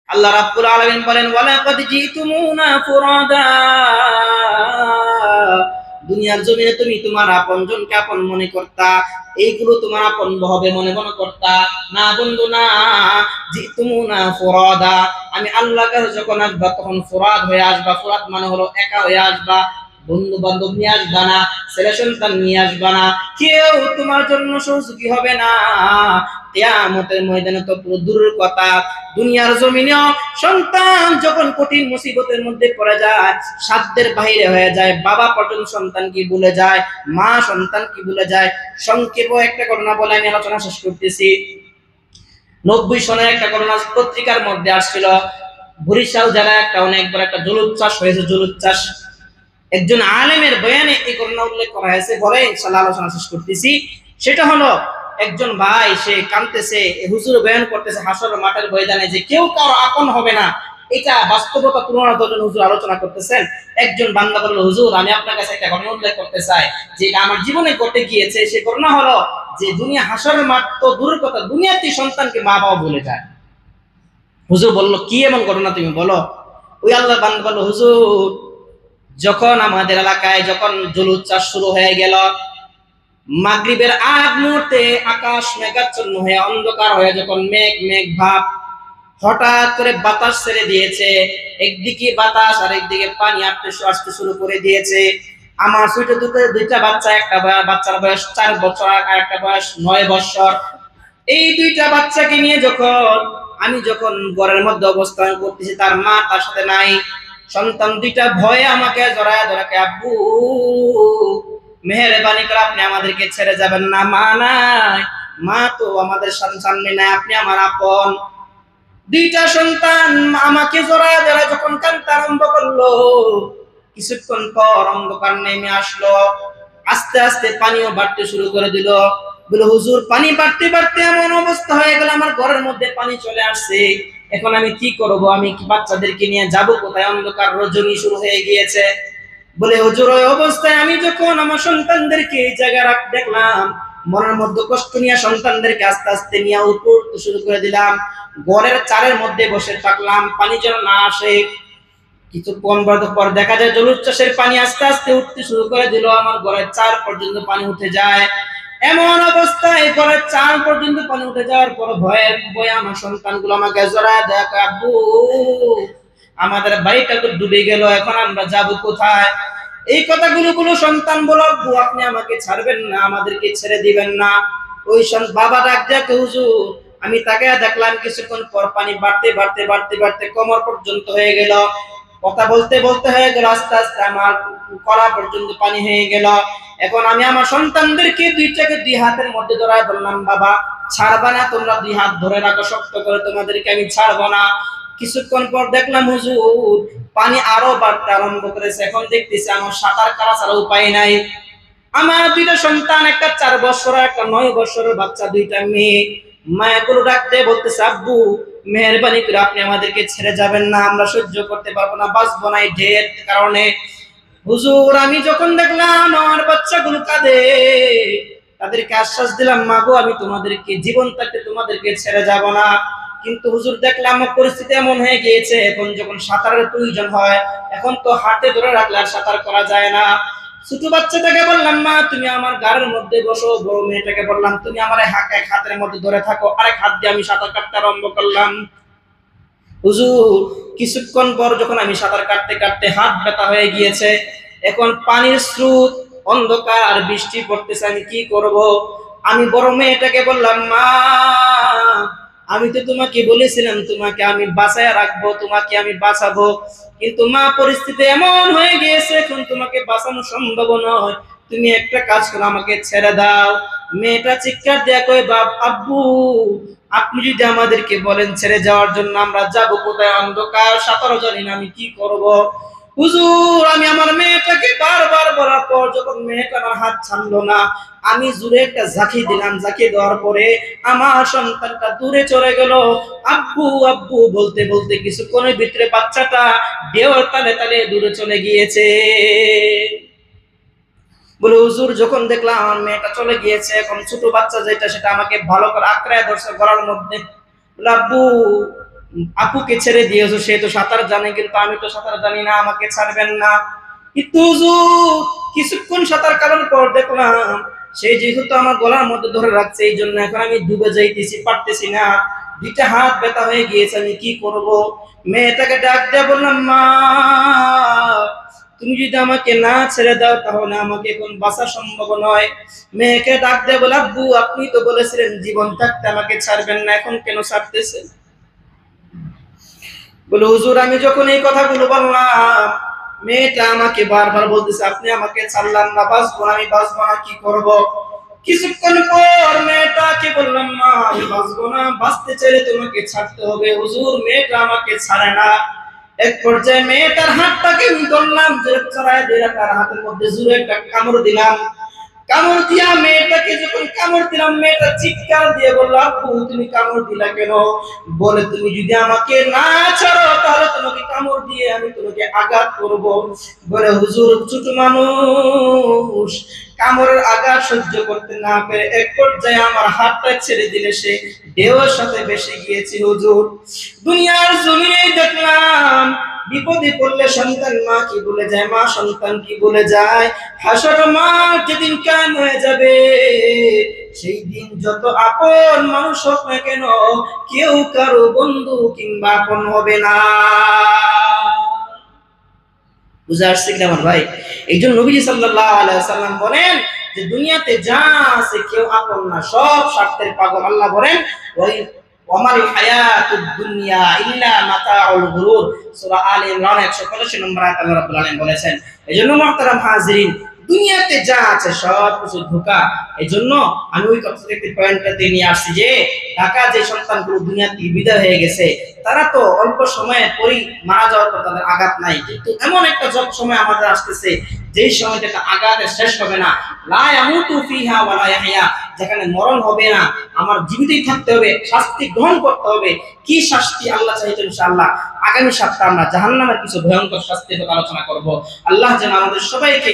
আল্লাহ রাব্বুল আলামিন বলেন ওয়ালাকাদ জিতুমুনা ফুরাদা, দুনিয়ার জমিনে তুমি তোমার আপনজনকে আপন মনে করতা, এইগুলো তোমার আপন হবে মনে মনে করতা না বন্ধু না। জিতুমুনা ফুরাদা, আমি আল্লাহর কাছে যখন আসবা তখন ফুরাদ হয়ে আসবা। ফুরাদ মানে হলো একা হয়ে আসবা, বন্ধু বান্ধব নিয়ে আসবা না, ছেলে সন্তান নিয়ে আসবা না, কেউ তোমার জন্য সহযোগী হবে না। কিয়ামতের ময়দানে তো পুরো দূরের কথা, দুনিয়ার জমিনেও সন্তান যখন কঠিন মুসিবতের মধ্যে পড়ে যায়, সাধ্যের বাইরে হয়ে যায়, বাবা পর্যন্ত সন্তান কি ভুলে যায়, মা সন্তান কি ভুলে যায়। সংক্ষেপে একটা ঘটনা বলে আমি আলোচনা শেষ করতেছি। 90 সনের একটা ঘটনা পত্রিকার মধ্যে আসছিল। বরিশাল জেলায় একটা অনেক বড় একটা জলুদ চাষ হয়েছে, জলুদ চাষ। একজন আলেমের বয়ানে এই ঘটনা উল্লেখ করা হয়েছে, বলে ইনশাআল্লাহ আলোচনা শেষ করতেছি। সেটা হলো একজন ভাই সে কাঁদতেছে, হুজুর বয়ান করতেছে হাসরের মাঠের ময়দানে যে কেউ কারো আপন হবে না, এটা বাস্তবতা তুলনা ধরে হুজুর আলোচনা করতেছেন। একজন বান্দা বলল, হুজুর আমি আপনার কাছে একটা ঘটনা উল্লেখ করতে চাই, যে এটা আমার জীবনে ঘটে গিয়েছে। সে ঘটনা হলো যে দুনিয়া হাসরের মাঠ তো দূরের কথা, দুনিয়াতে সন্তানকে মা বাবা ভুলে যায়। হুজুর বলল, কি এমন ঘটনা তুমি বলো। ওই আল্লাহ বান্দা বলল, হুজুর যখন আমাদের এলাকায় যখন জলুদ চাষ শুরু হয়ে গেল, মাগরিবের আগ মুহূর্তে আকাশ মেঘাচ্ছন্ন হয়ে অন্ধকার হয়ে যখন মেঘ মেঘ ভাব, হঠাৎ করে বাতাস ছেড়ে দিয়েছে। একদিকে বাতাস আর একদিকে পানি আসতে শুরু করে দিয়েছে। আমার ছোট দুইটা বাচ্চা, একটা বাচ্চার বয়স 4 বছর আর একটা বয়স 9 বছর। এই দুইটা বাচ্চাকে নিয়ে আমি যখন ঘরের মধ্যে অবস্থান করতেছি, তার মা তার সাথে নাই। সন্তান দুইটা ভয়ে আমাকে জড়ায় ধরাকে, আব্বু মেহেরবানি করে আপনি আমাদেরকে ছেড়ে যাবেন না, মা নাই, মা তো আমাদের সামনে নাই, আপনি আমার আপন। দুইটা সন্তান আমাকে জড়ায় ধরে যখন কাঁদতে আরম্ভ করলো, কিছুক্ষণ পর অন্ধকার নেমে আসলো, আস্তে আস্তে পানিও বাড়তে শুরু করে দিল। বলে, হুজুর পানি বাড়তে বাড়তে এমন অবস্থা হয়ে গেল, আমার ঘরের মধ্যে পানি চলে আসছে, এখন আমি কি করব, আমি কি বাচ্চাদেরকে নিয়ে যাব কোথায়, অন্ধকার রজনী শুরু হয়ে গিয়েছে। বলে, হুজুর ওই অবস্থায় আমি যখন আমার সন্তানদেরকে এই জায়গায় দেখলাম, মনের মধ্যে কষ্ট নিয়ে সন্তানদেরকে আস্তে আস্তে নিয়ে উঠতে শুরু করে দিলাম। ঘরের চারের মধ্যে বসে থাকলাম, পানি যেন না আসে। কিছুক্ষণ পর দেখা যায় জলুদ চাষের পানি আস্তে আস্তে উঠতে শুরু করে দিল, আমার ঘরের চার পর্যন্ত পানি উঠে যায়। এমন অবস্থায় ঘরের চার পর্যন্ত পানি উঠে যাওয়ার পর ভয়ে ভয়ে আমার সন্তানগুলো আমাকে জড়ায় দেখ, আব্বু আমাদের বাড়িটা তো ডুবে গেল, এখন আমরা যাব কোথায়। এই কথাগুলো গুলো সন্তান বলো, আব্বু আপনি আমাকে ছাড়বেন না, আমাদেরকে ছেড়ে দিবেন না। ওই বাবা ডাক দেয়, হুজুর আমি তাকে দেখলাম কিছুক্ষণ পর পানি বাড়তে বাড়তে বাড়তে বাড়তে কোমর পর্যন্ত হয়ে গেল। কথা বলতে বলতে হয়ে গেল আস্তে আস্তে আমার কলা পর্যন্ত পানি হয়ে গেল। এখন আমি আমার সন্তানদেরকে দুই হাতের মধ্যে ধরায় বললাম, বাবা ছাড়বা না, তোমরা 2 হাত ধরে রাখো শক্ত করে, তোমাদেরকে আমি ছাড়বো না। কিছুক্ষণ পর দেখলাম হুজুর পানি আরো বাড়তে আরম্ভ করেছে। এখন দেখতেছি আমার সাঁতার কাটা ছাড়া উপায় নাই। আমার দুইটা সন্তান, একটা 4 বছর একটা 9 বছরের বাচ্চা, দুইটা মেয়ে। মায়াগুলো ডাকতে বলতেছে, আব্বু মেহেরবানি করে আপনি আমাদেরকে ছেড়ে যাবেন না, আমরা সহ্য করতে পারবো না, বাঁচবো না এই ঢের কারণে। হুজুর আমি যখন দেখলাম আমার বাচ্চাগুলো কাঁদে, তাদেরকে আশ্বাস দিলাম, মা গো আমি তোমাদেরকে জীবন থাকতে তোমাদেরকে ছেড়ে যাব না। কিন্তু হুজুর দেখলাম আমার পরিস্থিতি এমন হয়ে গিয়েছে, এখন যখন সাঁতারের প্রয়োজন হয়, এখন তো হাতে ধরে রাখলে আর সাঁতার করা যায় না। ছোট বাচ্চাটাকে বললাম, মা তুমি আমার গাড়ির মধ্যে বসো। বড় মেয়েটাকে বললাম, তুমি আমার এক হাতের মধ্যে ধরে থাকো, আরেক হাত দিয়ে আমি সাঁতার কাটতে আরম্ভ করলাম। হুজুর কিছুক্ষণ পর যখন আমি সাঁতার কাটতে কাটতে হাত ব্যথা হয়ে গিয়েছে, এখন পানির স্রোত, অন্ধকার আর বৃষ্টি পড়তেছে, আমি কি করব। আমি বড় মেয়েটাকে বললাম, মা আমি তো তোমাকে বলেছিলাম তোমাকে আমি বাঁচায় রাখবো, তোমাকে আমি বাঁচাবো, কিন্তু মা পরিস্থিতি এমন হয়ে গিয়েছে এখন তোমাকে বাঁচানো সম্ভব নয়, তুমি একটা কাজ করো আমাকে ছেড়ে দাও। মেয়েটা চিৎকার দেয়া কই, বাপ আব্বু আপনি যদি আমাদেরকে বলেন ছেড়ে যাওয়ার জন্য, আমরা যাব কোথায়, অন্ধকার সাঁতারও জানি না, আমি কি করব। হুজুর আমি আমার মেয়েটাকে বারবার বলার পর যখন মেয়েটা আমার হাত ছাড়লো না, আমি জোরে একটা ঝাঁকি দিলাম, ঝাঁকি দেওয়ার পরে আমার সন্তানটা দূরে চলে গেল। আব্বু আব্বু বলতে বলতে কিছুক্ষণের ভিতরে বাচ্চাটা ঢেউয়ের তালে তালে দূরে চলে গিয়েছে। বলে, হুজুর যখন দেখলাম আমার মেয়েটা চলে গিয়েছে, এখন ছোট বাচ্চা যেটা সেটা আমাকে ভালো করে আঁকড়ায় ধরছে গলার মধ্যে। বলে, আব্বু আপুকে ছেড়ে দিয়েছো, সে তো সাঁতার জানে কিন্তু আমি তো সাঁতার জানি না, আমাকে ছাড়বেন না। কিন্তু হুজুর কিছুক্ষণ সাঁতার কাটার পর দেখলাম সে যেহেতু আমার গলার মধ্যে ধরে রাখছে, এই জন্য এখন আমি ডুবে যাইতেছি, পারতেছি না, দুইটা হাত ব্যথা হয়ে গিয়েছে, আমি কি করব? মেয়েটাকে ডাক দিয়ে বললাম, মা তুমি যদি আমাকে না ছেড়ে দাও তাহলে আমাকে এখন বাঁচা সম্ভব নয়। মেয়েকে ডাক দিয়ে বলে, আব্বু আপনি তো বলেছিলেন জীবন থাকতে আমাকে ছাড়বেন না, এখন কেন ছাড়তেছেন? বলে, হুজুর আমি যখন এই কথাগুলো বললাম মেয়েটা আমাকে বারবার বলতেছে আপনি আমাকে ছাড়লাম না, বাঁচবো না, আমি বাঁচবো না, কি করব? কিছুক্ষণ পর মেয়েটাকে বললাম, মা আমি বাঁচবো না, বাঁচতে চাইলে তোমাকে ছাড়তে হবে। হুজুর মেয়েটা আমাকে ছাড়ে না। এক পর্যায়ে মেয়েটার হাতটাকে আমি ধরলাম, জোরে চড়ায় দিয়ে তার হাতের মধ্যে জোরে একটা কামড় দিলাম। কামড় দিয়া মেয়েটাকে যখন কামড় দিলাম, মেয়েটা চিৎকার দিয়ে বলল, আব্বু তুমি কামড় দিলা কেন? বলে, তুমি যদি আমাকে না ছাড়ো তাহলে তোমাকে কামড় দিয়ে আমি তোমাকে আঘাত করব। বলে, হুজুর ছোট মানুষ কামড়ের আঘাত সহ্য করতে না পেরে এক পর্যায়ে আমার হাতটা ছেড়ে দিলে সে ঢেউয়ের সাথে ভেসে গিয়েছে। হুজুর দুনিয়ার জমিনে দেখলাম বিপদে পড়লে সন্তান মা কি বলে যায়, মা সন্তান কি বলে যায়। হাসর মাঠ যেদিন কায়েম হয়ে যাবে সেই দিন যত আপন মানুষ হোক না কেন কেউ কারো বন্ধু কিংবা আপন হবে না। বুঝে আসছে কিনা আমার ভাই? এই জন্য নবীজি সাল্লাল্লাহু আলাইহি ওয়াসাল্লাম বলেন যে দুনিয়াতে যা আছে কেউ আপন না, সব স্বার্থের পাগল। আল্লাহ বলেন ওই ওয়ামাল হায়াতুদ দুনিয়া ইল্লা মাতাউল গুরুর, সূরা আলে ইমরান 185 নম্বর আয়াতে আল্লাহ রাব্বুল আলামিন বলেছেন। এজন্য মুহতারাম হাজিরিন, দুনিয়াতে যা আছে সব কিছু ধোঁকা। এজন্য আমি ওই কথাটা একটি পয়েন্টটাতে নিয়ে আসছি যে ঢাকা যে সন্তানগুলো দুনিয়া থেকে বিদায় হয়ে গেছে তারা তো অল্প সময়ে পরই মারা যাওয়ার পর তাদের আঘাত নাই, কিন্তু এমন একটা সময় আমাদের আসতেছে যেই সময়টা আঘাতে শেষ হবে না, লা ইয়ামুতু ফিহা ওয়া লা ইয়াহইয়া, যেখানে মরণ হবে না, আমার জীবিতই থাকতে হবে, শাস্তি গ্রহণ করতে হবে। কি শাস্তি আল্লাহ চাইছেন ইনশাআল্লাহ আগামী সপ্তাহে আমরা জাহান্নামের কিছু ভয়ঙ্কর শাস্তির কথা আলোচনা করব। আল্লাহ যেন আমাদের সবাইকে